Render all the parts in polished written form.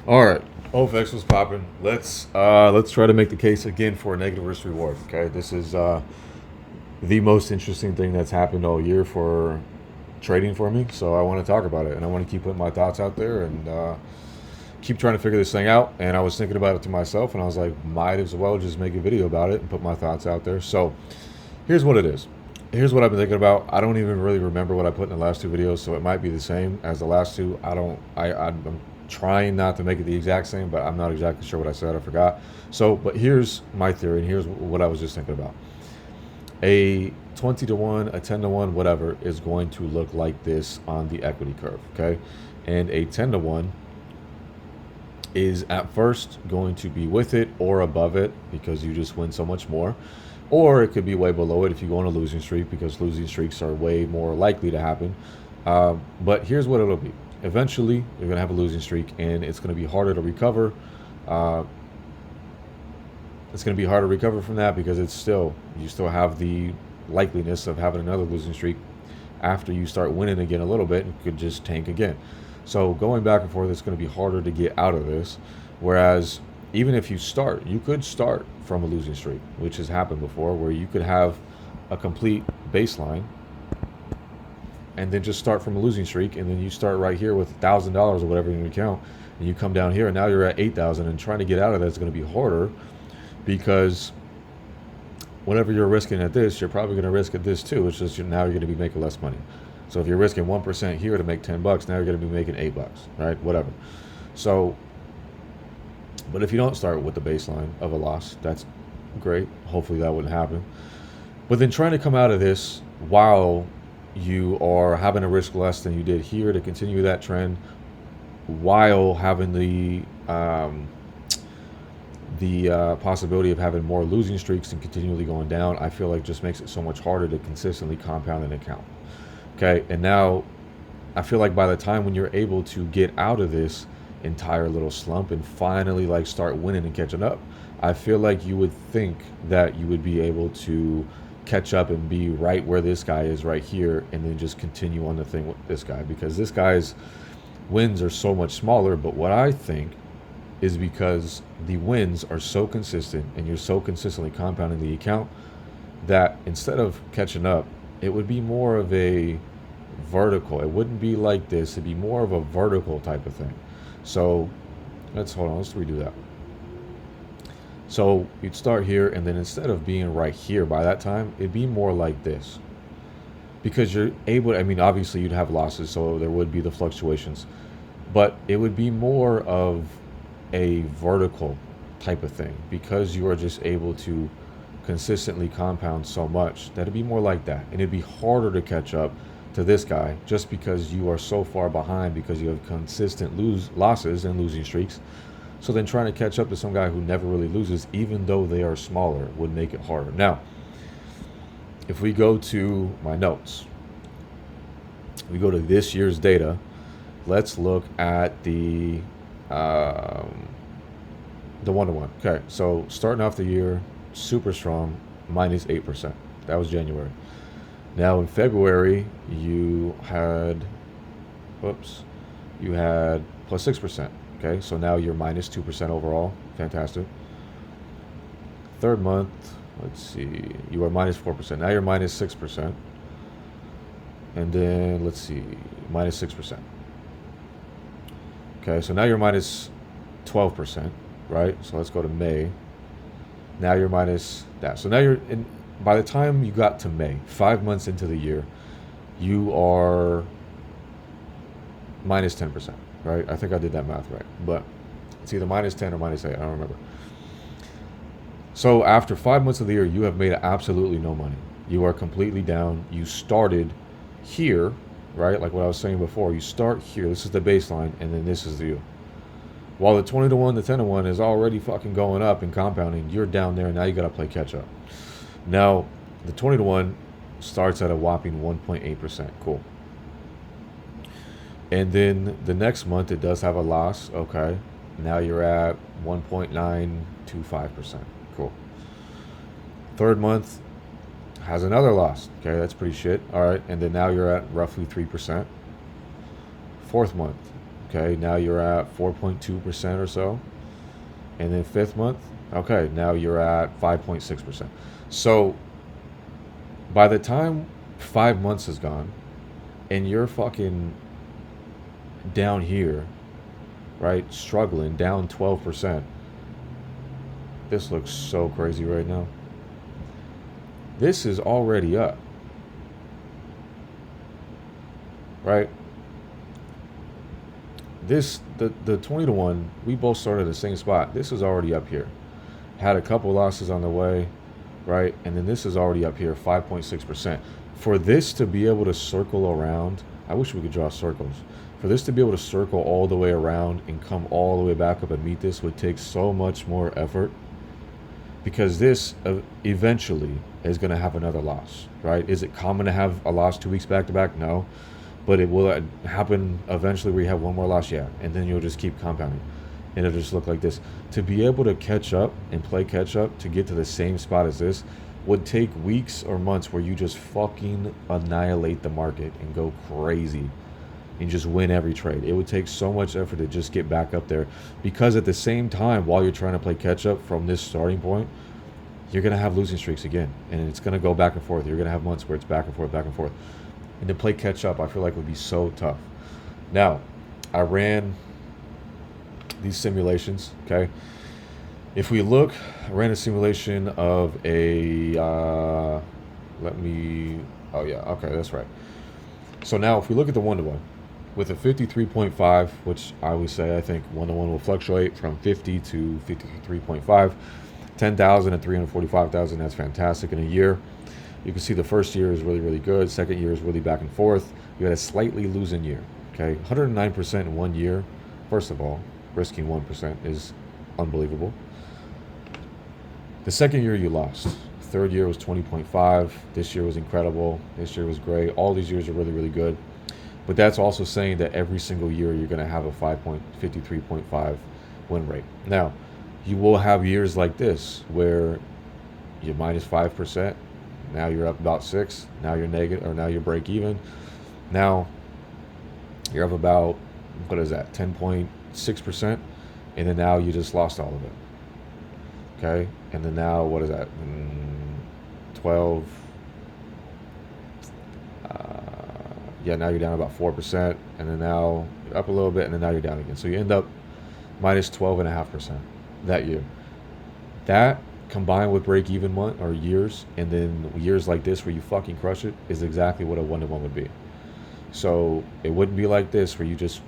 All right, OFX was popping. Let's try to make the case again for a negative risk reward. Okay, this is the most interesting thing that's happened all year for trading for me. So I want to talk about it, and I want to keep putting my thoughts out there and keep trying to figure this thing out. And I was thinking about it to myself, and I was like, might as well just make a video about it and put my thoughts out there. So here's what it is. Here's what I've been thinking about. I don't even really remember what I put in the last two videos, so it might be the same as the last two. I'm trying not to make it the exact same, but I'm not exactly sure what I said. I forgot. So, but here's my theory, and here's what I was just thinking about. A 20 to 1, a 10 to 1, whatever, is going to look like this on the equity curve, okay? And a 10 to 1 is at first going to be with it or above it because you just win so much more. Or it could be way below it if you go on a losing streak, because losing streaks are way more likely to happen. But here's what it'll be. Eventually, you're going to have a losing streak, and it's going to be harder to recover. It's going to be harder to recover from that because you still have the likeliness of having another losing streak after you start winning again a little bit, and could just tank again. So going back and forth, it's going to be harder to get out of this. Whereas even if you could start from a losing streak, which has happened before, where you could have a complete baseline and then just start from a losing streak, and then you start right here with $1,000 or whatever in your account, and you come down here and now you're at 8,000, and trying to get out of that is going to be harder because whatever you're risking at this, you're probably going to risk at this too. It's just now you're going to be making less money. So if you're risking 1% here to make $10, now you're going to be making $8, right? Whatever. So, but if you don't start with the baseline of a loss, that's great. Hopefully that wouldn't happen. But then trying to come out of this while you are having to risk less than you did here to continue that trend, while having the possibility of having more losing streaks and continually going down, I feel like just makes it so much harder to consistently compound an account. Okay, and now I feel like by the time when you're able to get out of this entire little slump and finally like start winning and catching up, I feel like you would think that you would be able to catch up and be right where this guy is right here, and then just continue on the thing with this guy, because this guy's wins are so much smaller. But what I think is because the wins are so consistent and you're so consistently compounding the account, that instead of catching up, it would be more of a vertical. It wouldn't be like this. It'd be more of a vertical type of thing. So let's redo that. So you'd start here, and then instead of being right here by that time, it'd be more like this, because you're able to, I mean, obviously you'd have losses, so there would be the fluctuations, but it would be more of a vertical type of thing, because you are just able to consistently compound so much that it'd be more like that. And it'd be harder to catch up to this guy just because you are so far behind, because you have consistent losses and losing streaks. So then trying to catch up to some guy who never really loses, even though they are smaller, would make it harder. Now, if we go to my notes, we go to this year's data, let's look at the one-to-one. Okay, so starting off the year, super strong, -8%. That was January. Now in February, you had +6%. Okay, so now you're -2% overall. Fantastic. Third month, let's see, you are -4%. Now you're -6%. And then let's see, -6%. Okay, so now you're -12%, right? So let's go to May. Now you're minus that. So now you're in, by the time you got to May, 5 months into the year, you are -10%, right? I think I did that math right, but it's either -10 or -8. I don't remember. So after 5 months of the year, you have made absolutely no money. You are completely down. You started here, right? Like what I was saying before, you start here. This is the baseline, and then this is the view. While the 20 to 1, the 10 to 1 is already fucking going up and compounding, you're down there, and now you got to play catch up. Now, the 20 to 1 starts at a whopping 1.8%. Cool. And then the next month, it does have a loss. Okay. Now you're at 1.925%. Cool. Third month has another loss. Okay, that's pretty shit. All right. And then now you're at roughly 3%. Fourth month Okay, now you're at 4.2% or so. And then fifth month, okay, now you're at 5.6%. So by the time 5 months is gone and you're fucking down here, right, struggling, down 12%, this looks so crazy right now. This is already up, right? The 20 to 1, we both started at the same spot. This is already up here. Had a couple losses on the way, right? And then this is already up here, 5.6%. For this to be able to circle around, I wish we could draw circles. For this to be able to circle all the way around and come all the way back up and meet this would take so much more effort, because this eventually is going to have another loss, right? Is it common to have a loss 2 weeks back to back? No. But it will happen eventually where you have one more loss, yeah. And then you'll just keep compounding. And it'll just look like this. To be able to catch up and play catch up to get to the same spot as this would take weeks or months where you just fucking annihilate the market and go crazy and just win every trade. It would take so much effort to just get back up there, because at the same time, while you're trying to play catch up from this starting point, you're going to have losing streaks again. And it's going to go back and forth. You're going to have months where it's back and forth, back and forth. And to play catch up, I feel like would be so tough. Now, I ran these simulations, okay? If we look, I ran a simulation of a, oh yeah, okay, that's right. So now if we look at the 1-to-1, with a 53.5, which I always say I think 1-to-1 will fluctuate from 50 to 53.5, 10,000 and 345,000, that's fantastic in a year. You can see the first year is really, really good. Second year is really back and forth. You had a slightly losing year, okay? 109% in 1 year. First of all, risking 1% is unbelievable. The second year you lost. Third year was 20.5. This year was incredible. This year was great. All these years are really, really good. But that's also saying that every single year you're going to have a 53.5 win rate. Now, you will have years like this where you're minus 5%. Now you're up about 6. Now you're negative, or now you're break even. Now you're up about, what is that, 10.6%, and then now you just lost all of it. Okay, and then now what is that? 12. Yeah, now you're down about 4%, and then now you're up a little bit, and then now you're down again. So you end up minus 12.5% that year. That combined with break-even month or years, and then years like this where you fucking crush it, is exactly what a 1-to-1 would be. So it wouldn't be like this where you just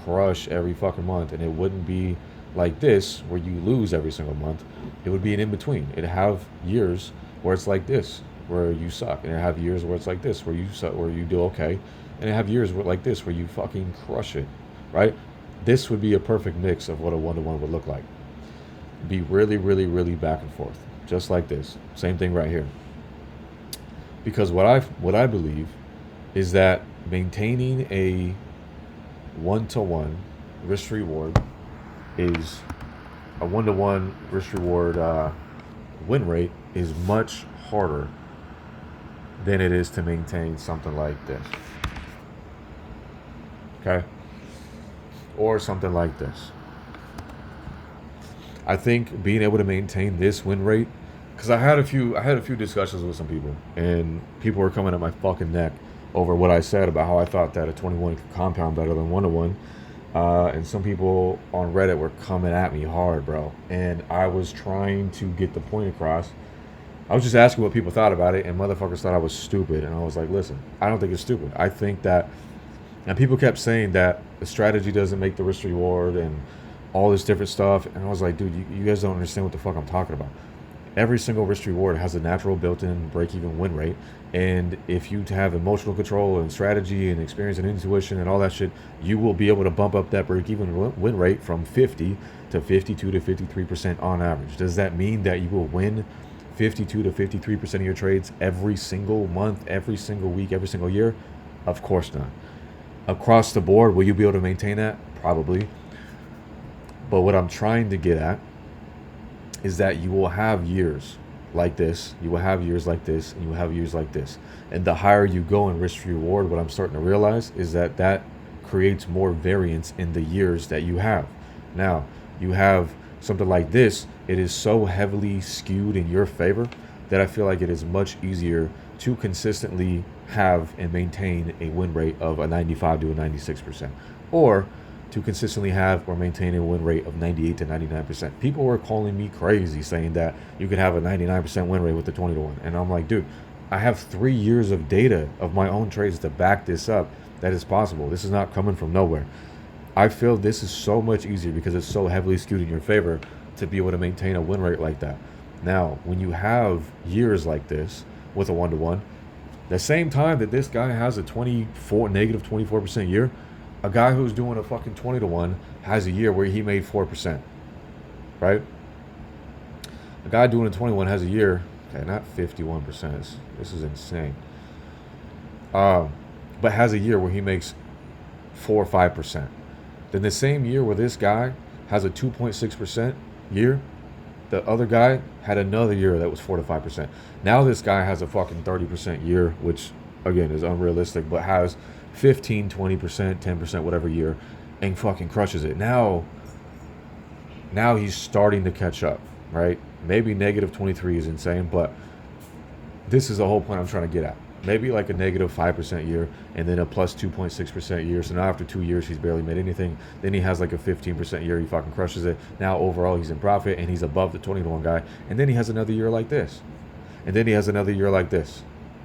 crush every fucking month, and it wouldn't be like this where you lose every single month. It would be an in-between. It'd have years where it's like this where you suck, and it'd have years where it's like this where you suck, where you do okay, and it'd have years where, like this, where you fucking crush it, right? This would be a perfect mix of what a 1-to-1 would look like. Be really, really, really back and forth, just like this. Same thing right here. Because what I believe is that maintaining a 1-to-1 risk reward is a 1-to-1 risk reward win rate is much harder than it is to maintain something like this. Okay? Or something like this. I think being able to maintain this win rate, because I had a few discussions with some people, and people were coming at my fucking neck over what I said about how I thought that a 21 could compound better than 1-to-1. And some people on Reddit were coming at me hard, bro. And I was trying to get the point across. I was just asking what people thought about it, and motherfuckers thought I was stupid. And I was like, listen, I don't think it's stupid. I think that, and people kept saying that the strategy doesn't make the risk reward and all this different stuff. And I was like, dude, you guys don't understand what the fuck I'm talking about. Every single risk reward has a natural built-in break-even win rate. And if you have emotional control and strategy and experience and intuition and all that shit, you will be able to bump up that break-even win rate from 50 to 52 to 53% on average. Does that mean that you will win 52 to 53% of your trades every single month, every single week, every single year? Of course not. Across the board, will you be able to maintain that? Probably. But what I'm trying to get at is that you will have years like this, you will have years like this, and you will have years like this. And the higher you go in risk reward, what I'm starting to realize is that that creates more variance in the years that you have. Now, you have something like this, it is so heavily skewed in your favor that I feel like it is much easier to consistently have and maintain a win rate of a 95 to a 96%, or to consistently have or maintain a win rate of 98 to 99%. People were calling me crazy saying that you could have a 99% win rate with the 20 to 1. And I'm like, dude, I have 3 years of data of my own trades to back this up. That is possible. This is not coming from nowhere. I feel this is so much easier because it's so heavily skewed in your favor to be able to maintain a win rate like that. Now, when you have years like this with a 1 to 1, the same time that this guy has a negative 24% year, a guy who's doing a fucking 20 to 1 has a year where he made 4%, right? A guy doing a 21 has a year, okay, not 51%. This is insane. But has a year where he makes 4 or 5%. Then the same year where this guy has a 2.6% year, the other guy had another year that was 4 to 5%. Now this guy has a fucking 30% year, which again is unrealistic, but has 15, 20%, 10%, whatever year, and fucking crushes it. Now he's starting to catch up, right? Maybe negative 23 is insane, but this is the whole point I'm trying to get at. Maybe like a negative 5% year and then a plus 2.6% year. So now after 2 years, he's barely made anything. Then he has like a 15% year. He fucking crushes it. Now overall, he's in profit and he's above the 20 to 1 guy. And then he has another year like this. And then he has another year like this,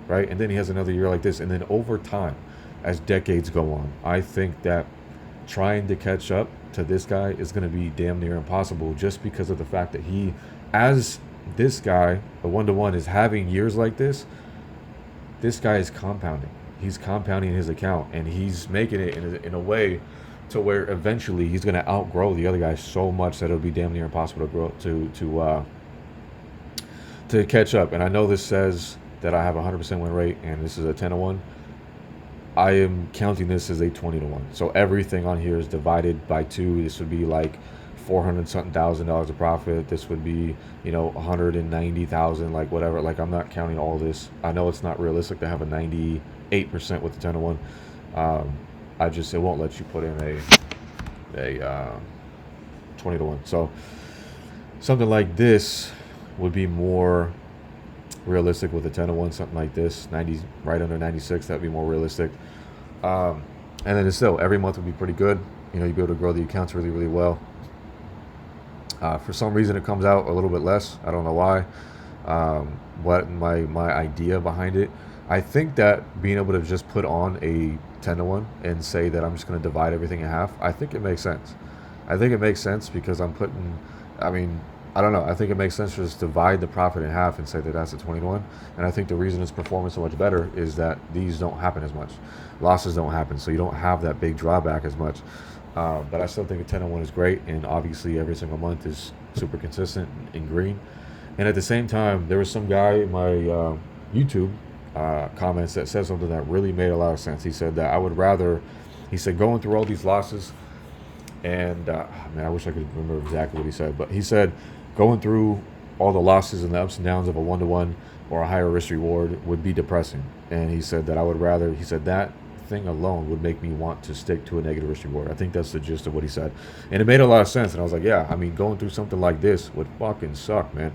right? And then he has another year like this. And then over time, as decades go on, I think that trying to catch up to this guy is going to be damn near impossible just because of the fact that he, as this guy, the 1 to 1 is having years like this guy is compounding. He's compounding his account, and he's making it in a way to where eventually he's going to outgrow the other guy so much that it'll be damn near impossible to grow to catch up. And I know this says that I have a 100% win rate, and this is a 10 to 1. I am counting this as a 20 to 1. So everything on here is divided by 2. This would be like $400,000 of profit. This would be, 190,000, like whatever. Like, I'm not counting all this. I know it's not realistic to have a 98% with the 10 to 1. It won't let you put in a 20 to 1. So something like this would be more realistic with a 10 to 1. Something like this, 90, right under 96, that'd be more realistic. And then it's still every month would be pretty good. You'd be able to grow the accounts really, really well. For some reason, it comes out a little bit less. I don't know why. What my idea behind it, I think that being able to just put on a 10 to 1 and say that I'm just going to divide everything in half, I think it makes sense. I think it makes sense because I don't know. I think it makes sense to just divide the profit in half and say that that's a 20 to 1. And I think the reason it's performing so much better is that these don't happen as much. Losses don't happen, so you don't have that big drawback as much. But I still think a 10 to 1 is great, and obviously every single month is super consistent and green. And at the same time, there was some guy in my YouTube comments that said something that really made a lot of sense. He said that he said going through all these losses, and I wish I could remember exactly what he said, but he said going through all the losses and the ups and downs of a 1 to 1 or a higher risk reward would be depressing. And he said that he said that thing alone would make me want to stick to a negative risk reward. I think that's the gist of what he said, and it made a lot of sense. And I was like, yeah, going through something like this would fucking suck, man.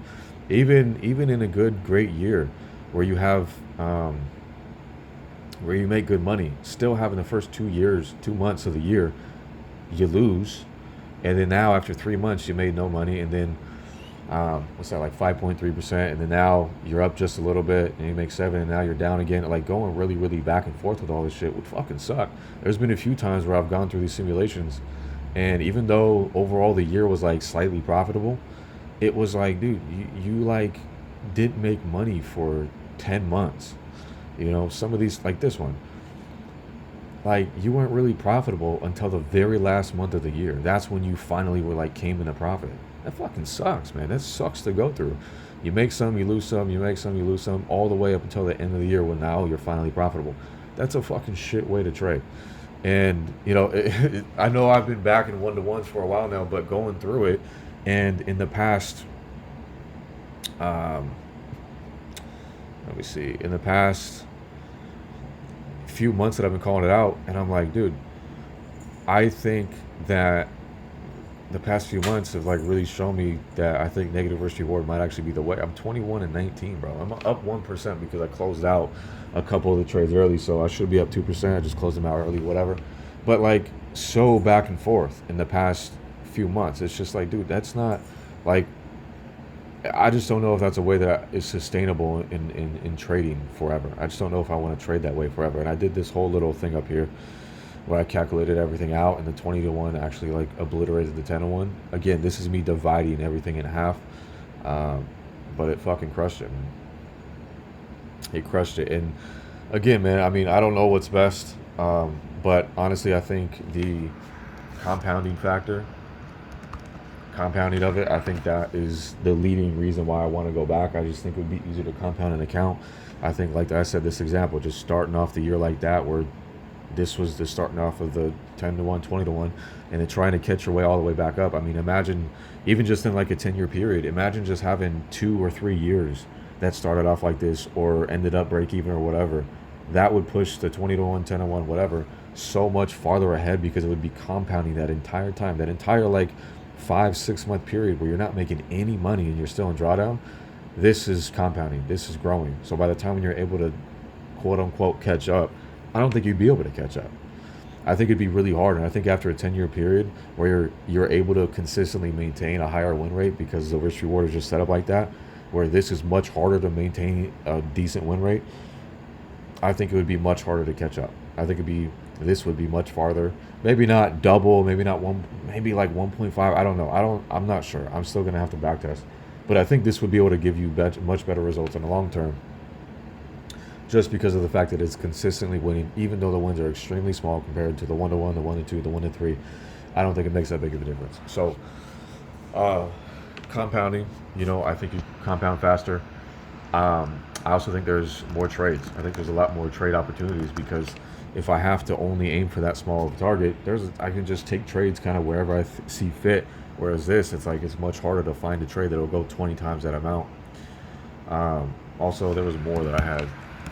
Even in a great year where you have where you make good money, still having the first 2 months of the year you lose, and then now after 3 months you made no money, and then what's that, like 5.3%, and then now you're up just a little bit and you make 7, and now you're down again. Like, going really, really back and forth with all this shit would fucking suck. There's been a few times where I've gone through these simulations, and even though overall the year was like slightly profitable, it was like, dude, you like didn't make money for 10 months. Some of these, like this one, like, you weren't really profitable until the very last month of the year. That's when you finally were like came into profit. That fucking sucks, man. That sucks to go through. You make some, you lose some, you make some, you lose some, all the way up until the end of the year when now you're finally profitable. That's a fucking shit way to trade. And, I know I've been back in 1 to 1s for a while now, but going through it, and in the past, in the past few months that I've been calling it out, and I'm like, dude, I think that the past few months have like really shown me that I think negative risk reward might actually be the way. I'm 21 and 19, bro. I'm up 1% because I closed out a couple of the trades early, so I should be up 2%. I just closed them out early, whatever. But like so back and forth in the past few months, it's just like, dude, that's not like I just don't know if that's a way that is sustainable in trading forever. I just don't know if I want to trade that way forever. And I did this whole little thing up here where I calculated everything out, and the 20 to 1 actually like obliterated the 10 to 1. Again, this is me dividing everything in half, but it fucking crushed it, man. It crushed it. And again, man, I mean, I don't know what's best, but honestly, I think the compounding factor, compounding of it, I think that is the leading reason why I want to go back. I just think it would be easier to compound an account. I think, like I said, this example, just starting off the year like that, where this was the starting off of the 10 to 1, 20 to 1, and then trying to catch your way all the way back up. I mean, imagine even just in like a 10-year period, imagine just having 2 or 3 years that started off like this or ended up break even or whatever. That would push the 20 to 1, 10 to 1, whatever, so much farther ahead because it would be compounding that entire time, that entire like 5 6 month period where you're not making any money and you're still in drawdown. This is compounding, this is growing. So by the time when you're able to quote unquote catch up, I don't think you'd be able to catch up. I think it'd be really hard, and I think after a 10-year period where you're able to consistently maintain a higher win rate because the risk reward is just set up like that, where this is much harder to maintain a decent win rate. I think it would be much harder to catch up. I think this would be much farther. Maybe not double, maybe not one, maybe like 1.5. I don't know. I'm not sure. I'm still gonna have to backtest, but I think this would be able to give you much better results in the long term, just because of the fact that it's consistently winning, even though the wins are extremely small compared to the 1 to 1, the 1 to 2, the 1 to 3. I don't think it makes that big of a difference. So, compounding, I think you compound faster. I also think there's more trades. I think there's a lot more trade opportunities because if I have to only aim for that small of a target, I can just take trades kind of wherever I see fit. Whereas this, it's like it's much harder to find a trade that will go 20 times that amount. Also, there was more that I had.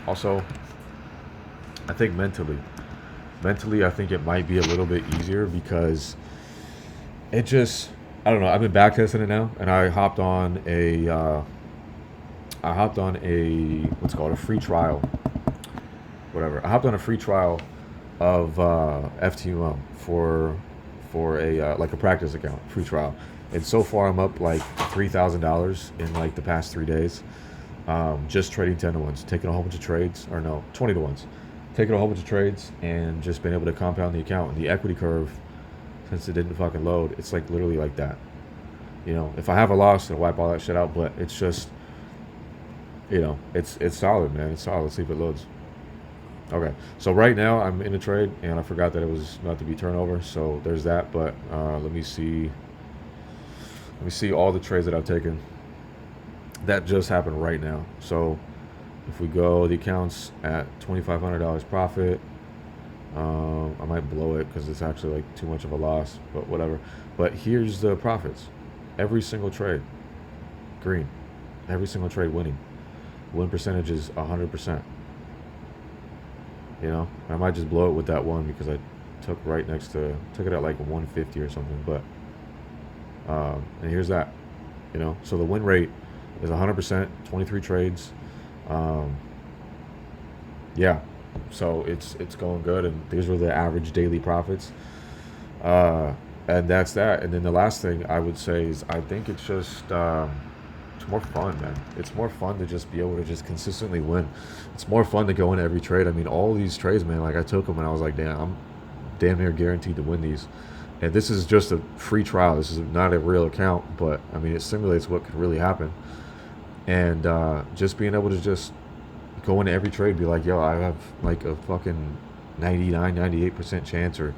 Also, I think mentally, I think it might be a little bit easier because it just, I don't know. I've been backtesting it now, and I hopped on what's called a free trial, whatever. I hopped on a free trial of FTUM for a like a practice account, free trial, and so far I'm up like $3,000 in like the past 3 days. Just trading 10 to 1s, taking a whole bunch of trades, or no, 20 to 1s, taking a whole bunch of trades and just been able to compound the account. And the equity curve, since it didn't fucking load, it's like literally like that. If I have a loss, it'll wipe all that shit out, but it's just, it's solid, man. It's solid. Let's see if it loads. Okay, so right now I'm in a trade, and I forgot that it was about to be turnover, so there's that. But let me see all the trades that I've taken. That just happened right now. So if we go, the account's at $2,500 profit. I might blow it because it's actually like too much of a loss, but whatever. But here's the profits. Every single trade, green. Every single trade winning. Win percentage is 100%. I might just blow it with that one because I took it at like 150 or something. But and here's that. So the win rate is 100%, 23 trades. Yeah, so it's going good, and these were the average daily profits. And that's that. And then the last thing I would say is I think it's just it's more fun, man. It's more fun to just be able to just consistently win. It's more fun to go in every trade. I mean, all these trades, man, like I took them and I was like, damn, I'm damn near guaranteed to win these. And this is just a free trial. This is not a real account, but I mean, it simulates what could really happen. And just being able to just go into every trade, be like, yo, I have like a fucking 99, 98% chance, or,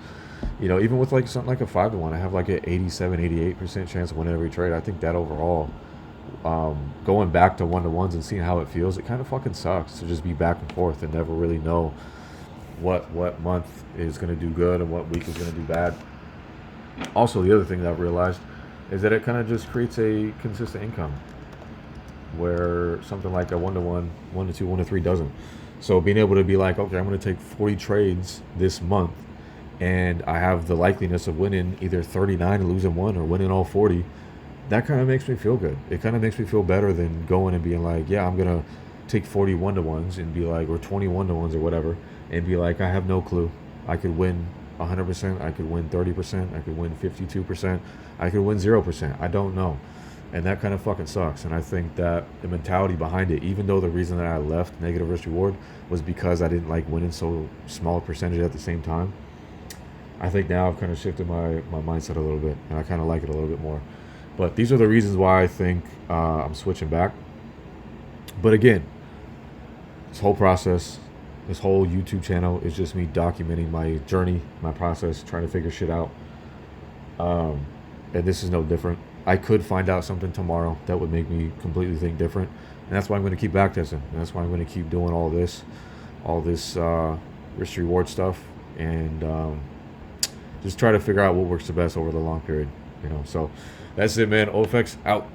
even with like something like a 5 to 1, I have like an 87, 88% chance of winning every trade. I think that overall, going back to 1 to 1s and seeing how it feels, it kind of fucking sucks to just be back and forth and never really know what month is going to do good and what week is going to do bad. Also, the other thing that I've realized is that it kind of just creates a consistent income where something like a 1 to 1, 1 to 2, 1 to 3 doesn't. So being able to be like, okay, I'm going to take 40 trades this month and I have the likeliness of winning either 39 and losing one or winning all 40, that kind of makes me feel good. It kind of makes me feel better than going and being like, yeah, I'm going to take 41 to ones and be like, or 21 to ones or whatever, and be like, I have no clue. I could win 100%, I could win 30%, I could win 52%, I could win 0%. I don't know. And that kind of fucking sucks. And I think that the mentality behind it, even though the reason that I left negative risk reward was because I didn't like winning so small a percentage at the same time, I think now I've kind of shifted my mindset a little bit, and I kind of like it a little bit more. But these are the reasons why I think I'm switching back. But again, this whole process, this whole YouTube channel is just me documenting my journey, my process, trying to figure shit out. And this is no different. I could find out something tomorrow that would make me completely think different, and that's why I'm going to keep backtesting. And that's why I'm going to keep doing all this risk reward stuff, and just try to figure out what works the best over the long period. So that's it, man. OFX out.